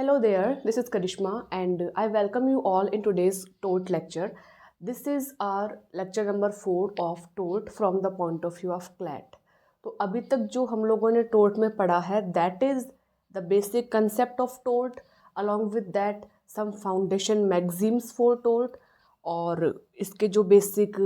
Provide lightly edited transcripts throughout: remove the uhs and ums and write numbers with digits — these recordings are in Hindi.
Hello there, this is Karishma and I welcome you all in today's TOT lecture. This is our lecture number 4 of TOT from the point of view of CLAT. तो अभी तक जो हम लोगों ने TOT में पढ़ा है that is the basic concept of TOT, along with that some foundation maxims for TOT और इसके जो बेसिक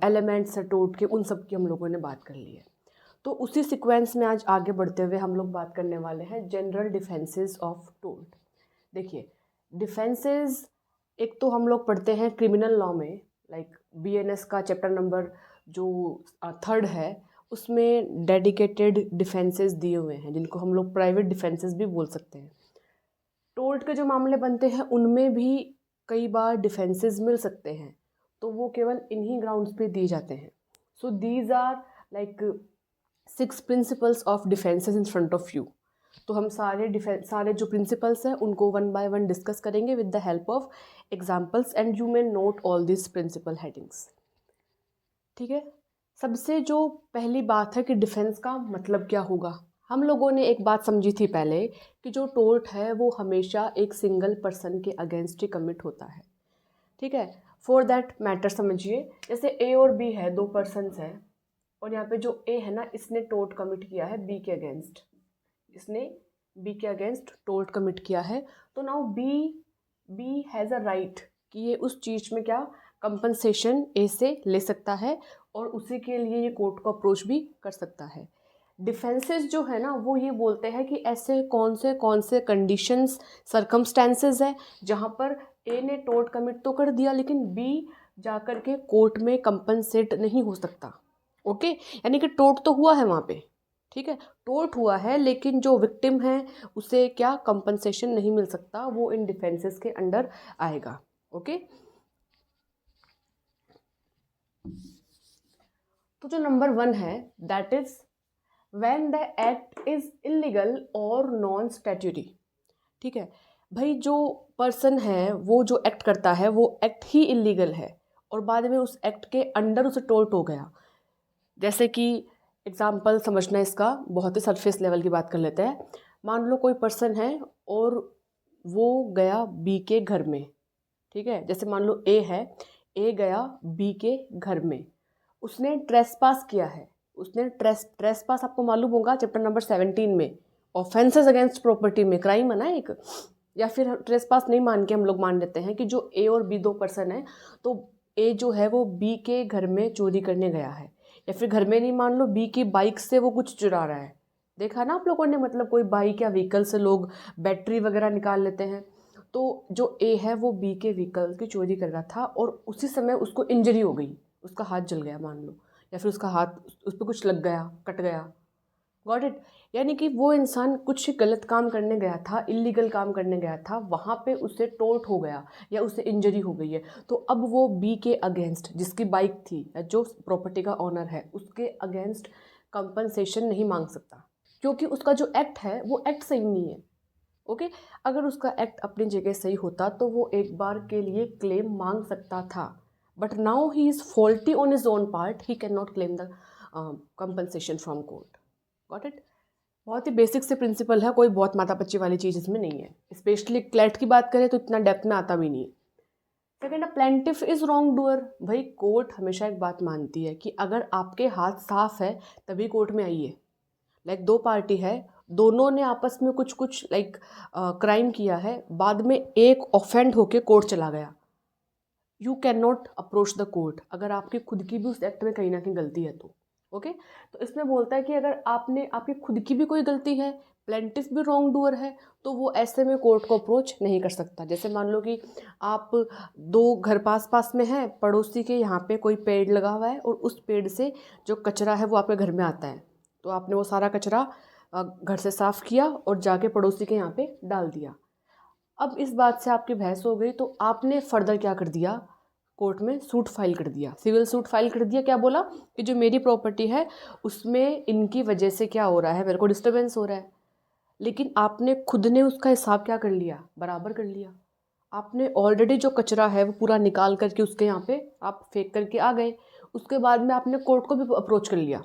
एलिमेंट्स है TOT के उन सब की हम लोगों ने बात कर ली है। तो उसी सीक्वेंस में आज आगे बढ़ते हुए हम लोग बात करने वाले हैं जनरल डिफेंसेस ऑफ टोट। देखिए, डिफेंसेस एक तो हम लोग पढ़ते हैं क्रिमिनल लॉ में, लाइक बीएनएस का चैप्टर नंबर जो 3rd है उसमें डेडिकेटेड डिफेंसेस दिए हुए हैं जिनको हम लोग प्राइवेट डिफेंसेस भी बोल सकते हैं। टोर्ट के जो मामले बनते हैं उनमें भी कई बार डिफेंसेस मिल सकते हैं, तो वो केवल इन्हीं ग्राउंड्स पे दिए जाते हैं। So these are like 6 principles of defences in front of you. तो हम सारे जो प्रिंसिपल्स हैं उनको 1 by 1 डिस्कस करेंगे with the help of examples and you may note all this principle headings. ठीक है, सबसे जो पहली बात है कि डिफेंस का मतलब क्या होगा। हम लोगों ने एक बात समझी थी पहले कि जो टोर्ट है वो हमेशा एक सिंगल पर्सन के अगेंस्ट ही कमिट होता है। ठीक है, फॉर दैट मैटर समझिए, जैसे ए और बी है, 2 पर्सन्स हैं और यहाँ पे जो ए है ना, इसने टोर्ट कमिट किया है बी के अगेंस्ट, इसने बी के अगेंस्ट टोर्ट कमिट किया है। तो now B has a right कि ये उस चीज़ में क्या कंपनसेशन ए से ले सकता है और उसी के लिए ये कोर्ट को अप्रोच भी कर सकता है। डिफेंसेस जो है ना वो ये बोलते हैं कि ऐसे कौन से कंडीशंस सर्कमस्टेंसेस है जहाँ पर ए ने टोर्ट कमिट तो कर दिया लेकिन बी जाकर के कोर्ट में कंपनसेट नहीं हो सकता। ओके, यानी कि टोर्ट तो हुआ है वहाँ पे, ठीक है, टोर्ट हुआ है लेकिन जो विक्टिम है उसे क्या कंपनसेशन नहीं मिल सकता, वो इन डिफेंसेस के अंडर आएगा। ओके, तो जो नंबर 1 है that is when the act is illegal और नॉन स्टैट्यूटरी। ठीक है भाई, जो पर्सन है वो जो एक्ट करता है वो एक्ट ही इलीगल है और बाद में उस एक्ट के अंडर उसे टोर्ट हो गया। जैसे कि एग्जाम्पल समझना, इसका बहुत ही सरफेस लेवल की बात कर लेते हैं। मान लो कोई पर्सन है और वो गया बी के घर में। ठीक है, जैसे मान लो ए है, ए गया बी के घर में, उसने ट्रेसपास किया है। उसने ट्रेसपास आपको मालूम होगा चैप्टर नंबर 17 में ऑफेंसेस अगेंस्ट प्रॉपर्टी में क्राइम है ना एक, या फिर ट्रेसपास नहीं मान के हम लोग मान लेते हैं कि जो ए और बी 2 पर्सन है, तो ए जो है वो बी के घर में चोरी करने गया है, या फिर घर में नहीं, मान लो बी की बाइक से वो कुछ चुरा रहा है। देखा ना आप लोगों ने, मतलब कोई बाइक या व्हीकल से लोग बैटरी वगैरह निकाल लेते हैं। तो जो ए है वो बी के व्हीकल की चोरी कर रहा था और उसी समय उसको इंजरी हो गई, उसका हाथ जल गया मान लो, या फिर उसका हाथ उस पर कुछ लग गया, कट गया। गॉट इट, यानी कि वो इंसान कुछ गलत काम करने गया था, इलीगल काम करने गया था, वहाँ पे उसे टोर्ट हो गया या उसे इंजरी हो गई है। तो अब वो बी के अगेंस्ट, जिसकी बाइक थी या जो प्रॉपर्टी का ऑनर है, उसके अगेंस्ट कंपनसेशन नहीं मांग सकता क्योंकि उसका जो एक्ट है वो एक्ट सही नहीं है। ओके, अगर उसका एक्ट अपनी जगह सही होता तो वो एक बार के लिए क्लेम मांग सकता था, but now he is faulty on his own part, he can not claim the compensation from court. Got it, बहुत ही बेसिक से प्रिंसिपल है, कोई बहुत माथापच्ची वाली चीज़ इसमें नहीं है। स्पेशली क्लैट की बात करें तो इतना डेप्थ में आता भी नहीं है। Second, plaintiff is wrong doer. भाई कोर्ट हमेशा एक बात मानती है कि अगर आपके हाथ साफ है तभी कोर्ट में आइए। लाइक 2 पार्टी है, दोनों ने आपस में कुछ लाइक क्राइम किया है, बाद में एक ऑफेंड होके कोर्ट चला गया, you can not approach the court अगर आपकी खुद की भी उस एक्ट में कहीं ना कहीं गलती है तो। ओके, तो इसमें बोलता है कि अगर आपकी खुद की भी कोई गलती है, प्लेंटिफ भी रॉन्ग डूअर है, तो वो ऐसे में कोर्ट को अप्रोच नहीं कर सकता। जैसे मान लो कि आप 2 घर पास पास में हैं, पड़ोसी के यहाँ पे कोई पेड़ लगा हुआ है और उस पेड़ से जो कचरा है वो आपके घर में आता है, तो आपने वो सारा कचरा घर से साफ़ किया और जाके पड़ोसी के यहाँ पे डाल दिया। अब इस बात से आपकी बहस हो गई तो आपने फर्दर क्या कर दिया, कोर्ट में सूट फाइल कर दिया, सिविल सूट फाइल कर दिया। क्या बोला कि जो मेरी प्रॉपर्टी है उसमें इनकी वजह से क्या हो रहा है, मेरे को डिस्टर्बेंस हो रहा है। लेकिन आपने खुद ने उसका हिसाब क्या कर लिया, बराबर कर लिया। आपने ऑलरेडी जो कचरा है वो पूरा निकाल करके उसके यहाँ पे आप फेंक करके आ गए, उसके बाद में आपने कोर्ट को भी अप्रोच कर लिया।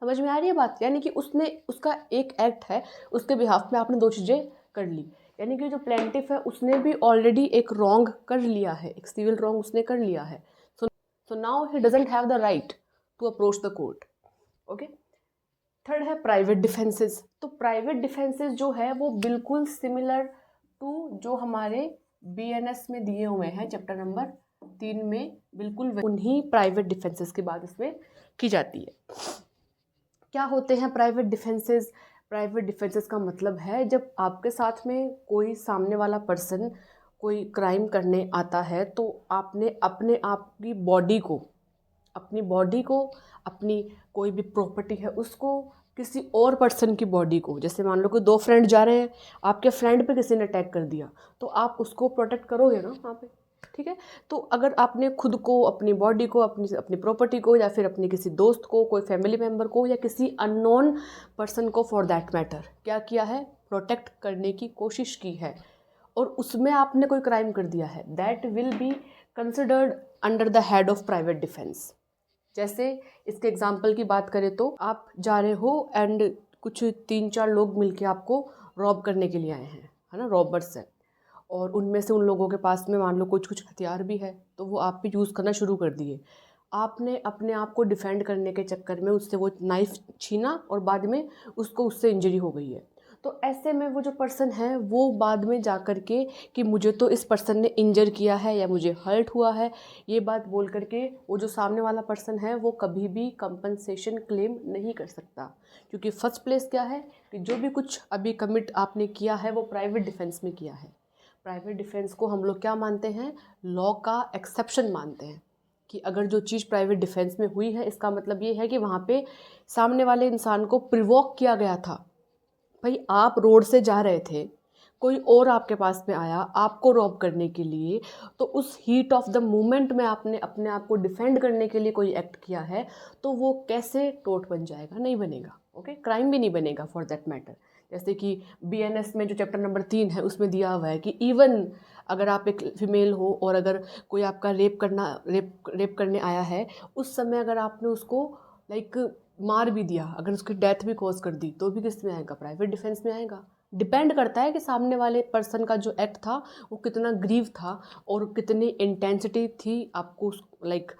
समझ में आ रही है बात, यानी कि उसने उसका एक एक्ट है, उसके बिहाफ में आपने 2 चीज़ें कर ली। यानी कि जो प्लेंटिफ है उसने भी ऑलरेडी एक रॉन्ग कर लिया है, एक सिविल रॉन्ग उसने कर लिया है। So now he doesn't have the right to approach the court. Okay. Third है प्राइवेट डिफेंसेस। तो प्राइवेट डिफेंसेस जो है वो बिल्कुल सिमिलर टू जो हमारे बीएनएस में दिए हुए हैं चैप्टर नंबर 3 में, बिल्कुल उन्हीं प्राइवेट डिफेंसेस की बात इसमें की जाती है। क्या होते हैं प्राइवेट डिफेंसेस? प्राइवेट डिफेंसेस का मतलब है जब आपके साथ में कोई सामने वाला पर्सन कोई क्राइम करने आता है तो आपने अपने आप की बॉडी को, अपनी कोई भी प्रॉपर्टी है उसको, किसी और पर्सन की बॉडी को, जैसे मान लो कि 2 फ्रेंड जा रहे हैं, आपके फ्रेंड पे किसी ने अटैक कर दिया तो आप उसको प्रोटेक्ट करोगे ना वहाँ पे, ठीक है। तो अगर आपने खुद को, अपनी बॉडी को, अपनी प्रॉपर्टी को, या फिर अपने किसी दोस्त को, कोई फैमिली मेम्बर को, या किसी अननोन पर्सन को फॉर दैट मैटर क्या किया है, प्रोटेक्ट करने की कोशिश की है, और उसमें आपने कोई क्राइम कर दिया है, that will be considered under the head of private defence. जैसे इसके एग्जाम्पल की बात करें तो आप जा रहे हो एंड कुछ 3-4 लोग मिलके आपको रॉब करने के लिए आए हैं, है ना, रॉबर्स हैं, और उनमें से उन लोगों के पास में मान लो कुछ हथियार भी है, तो वो आप पे यूज़ करना शुरू कर दिए। आपने अपने आप को डिफेंड करने के चक्कर में उससे वो नाइफ़ छीना और बाद में उससे इंजरी हो गई है। तो ऐसे में वो जो पर्सन है वो बाद में जा कर के कि मुझे तो इस पर्सन ने इंजर किया है या मुझे हर्ट हुआ है, ये बात बोल करके वो जो सामने वाला पर्सन है वो कभी भी कंपनसेशन क्लेम नहीं कर सकता, क्योंकि फर्स्ट प्लेस क्या है कि जो भी कुछ अभी कमिट आपने किया है वो प्राइवेट डिफेंस में किया है। प्राइवेट डिफेंस को हम लोग क्या मानते हैं, लॉ का एक्सेप्शन मानते हैं, कि अगर जो चीज़ प्राइवेट डिफेंस में हुई है इसका मतलब ये है कि वहाँ पे सामने वाले इंसान को प्रिवोक किया गया था। भाई आप रोड से जा रहे थे, कोई और आपके पास में आया आपको रॉब करने के लिए, तो उस हीट ऑफ द मोमेंट में आपने अपने आप को डिफेंड करने के लिए कोई एक्ट किया है, तो वो कैसे टोट बन जाएगा, नहीं बनेगा, ओके, क्राइम भी नहीं बनेगा फॉर दैट मैटर। जैसे कि बीएनएस में जो चैप्टर नंबर 3 है उसमें दिया हुआ है कि इवन अगर आप एक फीमेल हो और अगर कोई आपका रेप करने आया है, उस समय अगर आपने उसको लाइक मार भी दिया, अगर उसकी डेथ भी कॉज कर दी, तो भी किस में आएगा, प्राइवेट डिफेंस में आएगा। डिपेंड करता है कि सामने वाले पर्सन का जो एक्ट था वो कितना ग्रीव था और कितनी इंटेंसिटी थी आपको लाइक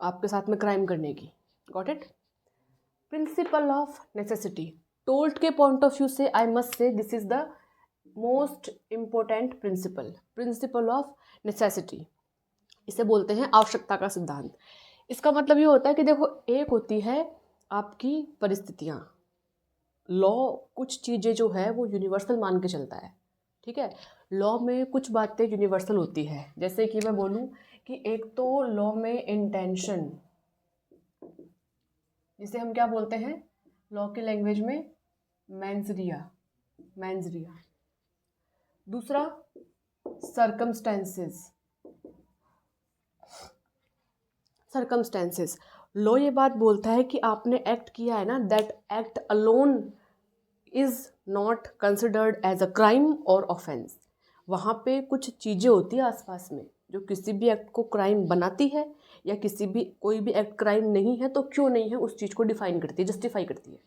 आपके साथ में क्राइम करने की। Got it? Principle of necessity, टोल्ट के पॉइंट ऑफ व्यू से I must say this is the most important principle of necessity. इसे बोलते हैं आवश्यकता का सिद्धांत। इसका मतलब ये होता है कि देखो, एक होती है आपकी परिस्थितियाँ, लॉ कुछ चीज़ें जो है वो यूनिवर्सल मान के चलता है, ठीक है। लॉ में कुछ बातें यूनिवर्सल होती है, जैसे कि मैं बोलूँ कि एक तो लॉ में इंटेंशन, जिसे हम क्या बोलते हैं लॉ की लैंग्वेज में, मेंस रिया। दूसरा सर्कमस्टेंसेस। लॉ ये बात बोलता है कि आपने एक्ट किया है ना, that act alone is not considered as a crime और ऑफेंस। वहाँ पे कुछ चीज़ें होती है आसपास में जो किसी भी एक्ट को क्राइम बनाती है, या कोई भी एक्ट क्राइम नहीं है तो क्यों नहीं है उस चीज़ को डिफाइन करती है, जस्टिफाई करती है,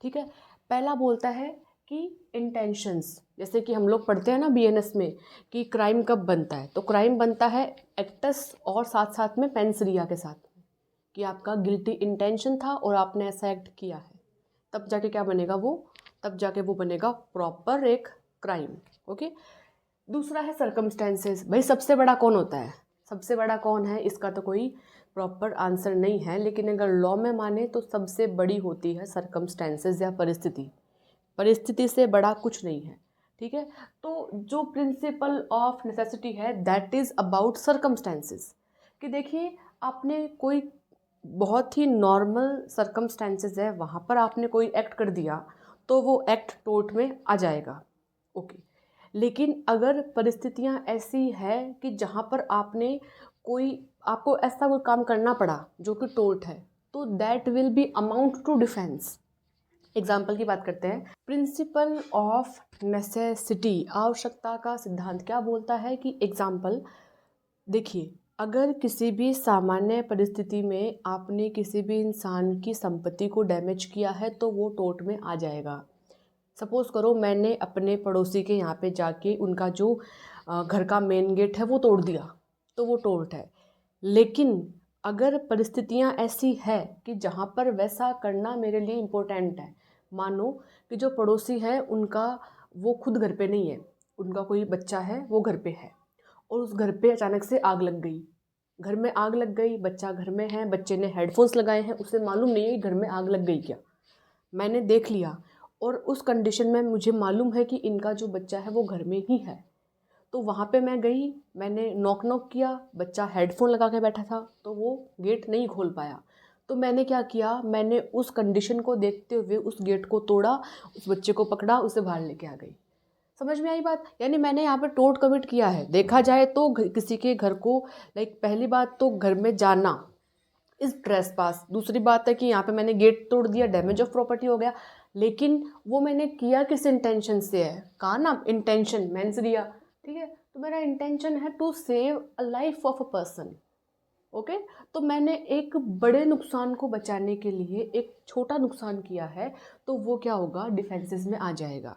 ठीक है। पहला बोलता है कि इंटेंशंस, जैसे कि हम लोग पढ़ते हैं ना बीएनएस में कि क्राइम कब बनता है, तो क्राइम बनता है एक्टस और साथ साथ में पेंस रिया के साथ, कि आपका गिल्टी इंटेंशन था और आपने ऐसा एक्ट किया है, तब जाके क्या बनेगा तब जाके वो बनेगा प्रॉपर एक क्राइम, ओके। दूसरा है सर्कमस्टेंसेस। भाई सबसे बड़ा कौन होता है, सबसे बड़ा कौन है, इसका तो कोई प्रॉपर आंसर नहीं है, लेकिन अगर लॉ में माने तो सबसे बड़ी होती है सर्कमस्टेंसेस या परिस्थिति से बड़ा कुछ नहीं है, ठीक है। तो जो प्रिंसिपल ऑफ नेसेसिटी है दैट इज़ अबाउट सर्कमस्टेंसेस, कि देखिए आपने कोई बहुत ही नॉर्मल सर्कमस्टेंसेस है, वहाँ पर आपने कोई एक्ट कर दिया तो वो एक्ट टोर्ट में आ जाएगा, ओके। लेकिन अगर परिस्थितियाँ ऐसी है कि जहाँ पर आपको ऐसा कोई काम करना पड़ा जो कि टोर्ट है, तो that will be amount to defence. Example की बात करते हैं। प्रिंसिपल ऑफ नेसेसिटी, आवश्यकता का सिद्धांत क्या बोलता है कि एग्जाम्पल देखिए, अगर किसी भी सामान्य परिस्थिति में आपने किसी भी इंसान की संपत्ति को डैमेज किया है तो वो टोर्ट में आ जाएगा। सपोज़ करो मैंने अपने पड़ोसी के यहाँ पे जाके उनका जो घर का मेन गेट है वो तोड़ दिया, तो वो टोर्ट है। लेकिन अगर परिस्थितियाँ ऐसी है कि जहाँ पर वैसा करना मेरे लिए इम्पोर्टेंट है, मानो कि जो पड़ोसी है उनका वो खुद घर पे नहीं है, उनका कोई बच्चा है वो घर पे है, और उस घर पे अचानक से आग लग गई, घर में आग लग गई, बच्चा घर में है, बच्चे ने हेडफोन्स लगाए हैं, उसे मालूम नहीं है कि घर में आग लग गई क्या, मैंने देख लिया और उस कंडीशन में मुझे मालूम है कि इनका जो बच्चा है वो घर में ही है, तो वहाँ पे मैं गई, मैंने नॉक नॉक किया, बच्चा हेडफोन लगा के बैठा था तो वो गेट नहीं खोल पाया, तो मैंने क्या किया, मैंने उस कंडीशन को देखते हुए उस गेट को तोड़ा, उस बच्चे को पकड़ा, उसे बाहर लेके आ गई। समझ में आई बात? यानी मैंने यहाँ पे टोट कमिट किया है। देखा जाए तो किसी के घर को, लाइक पहली बात तो घर में जाना इस ट्रेस पास, दूसरी बात है कि यहाँ पे मैंने गेट तोड़ दिया, डैमेज ऑफ प्रॉपर्टी हो गया, लेकिन वो मैंने किया किस इंटेंशन से है, कहा ना इंटेंशन मेंस दिया, ठीक है, तो मेरा इंटेंशन है to save a life of a person. Okay, तो मैंने एक बड़े नुकसान को बचाने के लिए एक छोटा नुकसान किया है, तो वो क्या होगा, डिफेंसेस में आ जाएगा।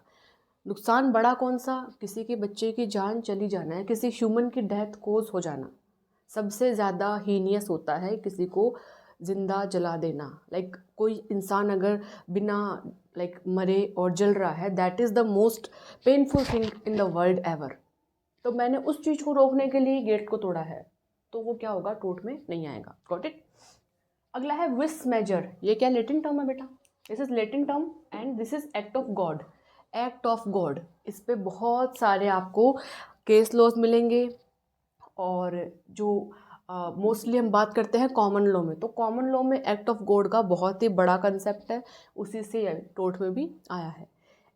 नुकसान बड़ा कौन सा, किसी के बच्चे की जान चली जाना है, किसी ह्यूमन की डेथ कोज हो जाना सबसे ज़्यादा हीनियस होता है, किसी को ज़िंदा जला देना, लाइक कोई इंसान अगर बिना लाइक मरे और जल रहा है, that is the most painful thing in the world ever. तो मैंने उस चीज़ को रोकने के लिए गेट को तोड़ा है, तो वो क्या होगा, टोट में नहीं आएगा। Got it? अगला है विस मेजर। ये क्या लैटिन टर्म है बेटा? This is Latin term and this is act of God. Act of God, इस पे बहुत सारे आपको केस लॉज मिलेंगे, और जो मोस्टली हम बात करते हैं कॉमन लॉ में, तो कॉमन लॉ में एक्ट ऑफ गॉड का बहुत ही बड़ा कंसेप्ट है, उसी से टोट में भी आया है।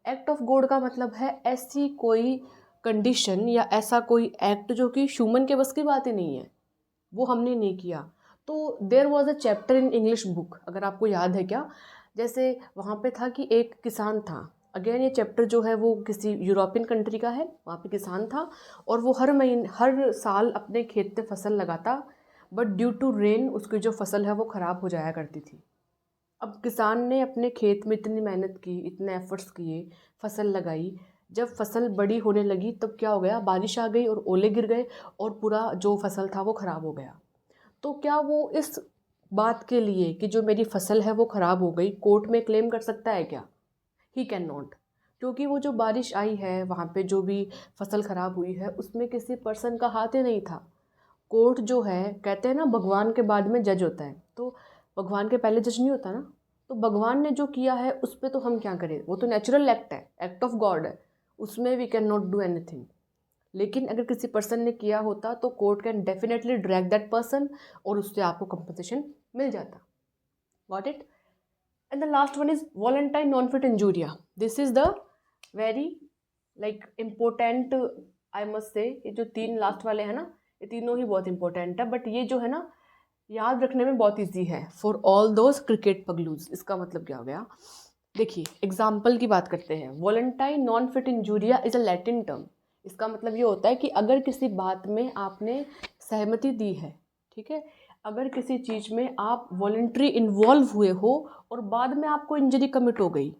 एक्ट ऑफ गॉड का मतलब है ऐसी कोई कंडीशन या ऐसा कोई एक्ट जो कि ह्यूमन के बस की बात ही नहीं है, वो हमने नहीं किया। तो there was a chapter in English book, अगर आपको याद है क्या, जैसे वहाँ पे था कि एक किसान था, अगेन ये चैप्टर जो है वो किसी यूरोपियन कंट्री का है, वहाँ पे किसान था और वो हर साल अपने खेत में फसल लगाता, बट ड्यू टू रेन उसकी जो फसल है वो ख़राब हो जाया करती थी। अब किसान ने अपने खेत में इतनी मेहनत की, इतने एफर्ट्स किए, फसल लगाई, जब फसल बड़ी होने लगी तब क्या हो गया, बारिश आ गई और ओले गिर गए और पूरा जो फसल था वो ख़राब हो गया। तो क्या वो इस बात के लिए कि जो मेरी फसल है वो ख़राब हो गई, कोर्ट में क्लेम कर सकता है क्या? ही कैन नॉट, क्योंकि वो जो बारिश आई है, वहाँ पे जो भी फसल ख़राब हुई है, उसमें किसी पर्सन का हाथ ही नहीं था। कोर्ट जो है, कहते हैं ना भगवान के बाद में जज होता है, तो भगवान के पहले जज नहीं होता ना, तो भगवान ने जो किया है उस पर तो हम क्या करें, वो तो नेचुरल एक्ट है, एक्ट ऑफ गॉड है, उसमें we can not do anything. लेकिन अगर किसी पर्सन ने किया होता तो court can definitely drag that person और उससे आपको कंपनसेशन मिल जाता। Got it? And the last one is volenti non fit injuria. This is the very like important, I must say, ये जो तीन लास्ट वाले हैं ना, ये तीनों ही बहुत इंपॉर्टेंट है, बट ये जो है ना याद रखने में बहुत ईजी है फॉर ऑल दोज क्रिकेट पगलूज। इसका मतलब क्या हो गया, देखिए एग्जाम्पल की बात करते हैं। Volenti non fit injuria is a Latin term. इसका मतलब ये होता है कि अगर किसी बात में आपने सहमति दी है, ठीक है, अगर किसी चीज़ में आप वॉलेंट्री इन्वॉल्व हुए हो और बाद में आपको इंजरी कमिट हो गई,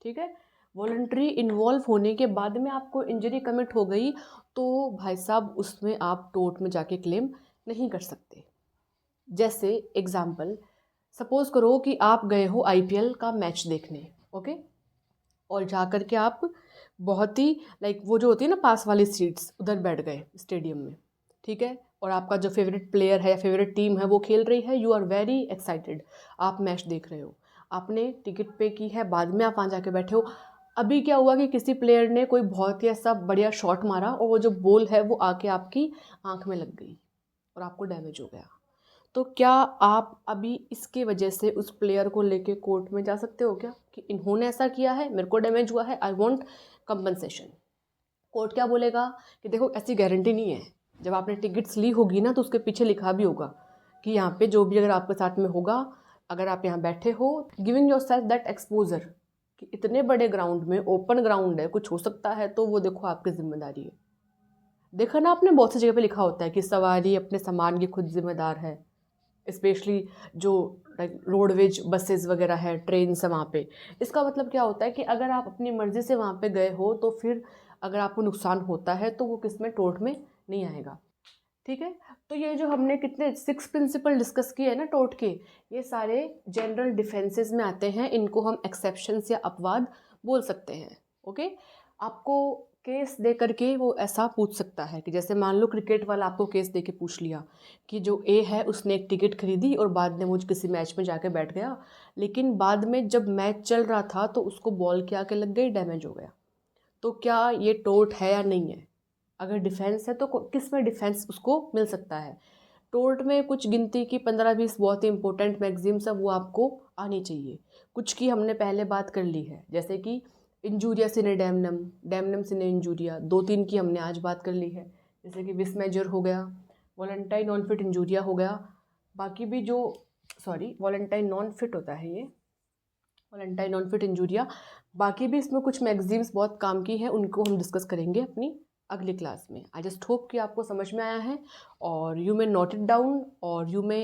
ठीक है, वॉलेंट्री इन्वॉल्व होने के बाद में आपको इंजरी कमिट हो गई, तो भाई साहब उसमें आप टोर्ट में जाके क्लेम नहीं कर सकते। जैसे एग्जाम्पल, सपोज करो कि आप गए हो आईपीएल का मैच देखने, ओके, और जा कर के आप बहुत ही लाइक वो जो होती है ना पास वाली सीट्स, उधर बैठ गए स्टेडियम में, ठीक है, और आपका जो फेवरेट प्लेयर है या फेवरेट टीम है वो खेल रही है, यू आर वेरी एक्साइटेड, आप मैच देख रहे हो, आपने टिकट पे की है, बाद में आप वहाँ जाके बैठे हो। अभी क्या हुआ कि किसी प्लेयर ने कोई बहुत ही ऐसा बढ़िया शॉट मारा और वो जो बॉल है वो आके आपकी आँख में लग गई और आपको डैमेज हो गया, तो क्या आप अभी इसके वजह से उस प्लेयर को लेके कोर्ट में जा सकते हो क्या, कि इन्होंने ऐसा किया है, मेरे को डैमेज हुआ है, आई वांट कंपनसेशन? कोर्ट क्या बोलेगा कि देखो ऐसी गारंटी नहीं है, जब आपने टिकट्स ली होगी ना तो उसके पीछे लिखा भी होगा कि यहाँ पे जो भी अगर आपके साथ में होगा, अगर आप यहाँ बैठे हो, giving your self that exposure, कि इतने बड़े ग्राउंड में, ओपन ग्राउंड है, कुछ हो सकता है, तो वो देखो आपकी जिम्मेदारी है। देखा ना आपने बहुत सी जगह पे लिखा होता है कि सवारी अपने सामान की खुद जिम्मेदार है, स्पेशली जो लाइक रोडवेज बसेस वगैरह है, ट्रेन है वहाँ पे। इसका मतलब क्या होता है कि अगर आप अपनी मर्ज़ी से वहाँ पे गए हो तो फिर अगर आपको नुकसान होता है तो वो किस में, टोर्ट में नहीं आएगा। ठीक है, तो ये जो हमने कितने 6 प्रिंसिपल डिस्कस किए हैं ना टोर्ट के, ये सारे जनरल डिफेंसेस में आते हैं। इनको हम एक्सेप्शंस या अपवाद बोल सकते हैं। ओके, आपको केस दे करके वो ऐसा पूछ सकता है कि जैसे मान लो क्रिकेट वाला आपको केस दे के पूछ लिया कि जो ए है उसने एक टिकट खरीदी और बाद में वो किसी मैच में जाके बैठ गया, लेकिन बाद में जब मैच चल रहा था तो उसको बॉल के आके लग गई, डैमेज हो गया, तो क्या ये टोर्ट है या नहीं है? अगर डिफेंस है तो किस में डिफेंस उसको मिल सकता है? टोर्ट में कुछ गिनती की 15-20 बहुत ही इंपॉर्टेंट मैगजीम्स है, वो आपको आनी चाहिए। कुछ की हमने पहले बात कर ली है, जैसे कि इंजूरिया सिने डैमनम, डैमनम सिने इंजूरिया, 2-3 की हमने आज बात कर ली है, जैसे कि विस मेजर हो गया, वॉलेंटाइन नॉन फिट इंजूरिया हो गया। बाकी भी जो, सॉरी वॉलेंटाइन नॉन फिट होता है ये, वॉलेंटाइन नॉन फिट इंजूरिया। बाकी भी इसमें कुछ मैगजीम्स बहुत काम की हैं, उनको हम डिस्कस करेंगे अपनी अगली क्लास में। आई जस्ट होप कि आपको समझ में आया है और you may note it down और you may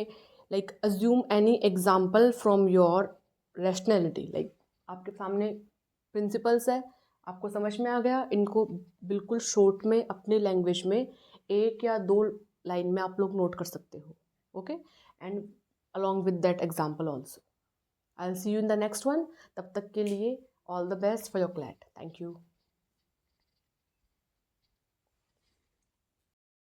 like assume any example from your rationality. Like आपके सामने प्रिंसिपल्स है, आपको समझ में आ गया, इनको बिल्कुल शॉर्ट में अपनी लैंग्वेज में 1 या 2 लाइन में आप लोग नोट कर सकते हो। Okay, and along with that example also. I'll see you in the next one. तब तक के लिए all the best for your CLAT. Thank you.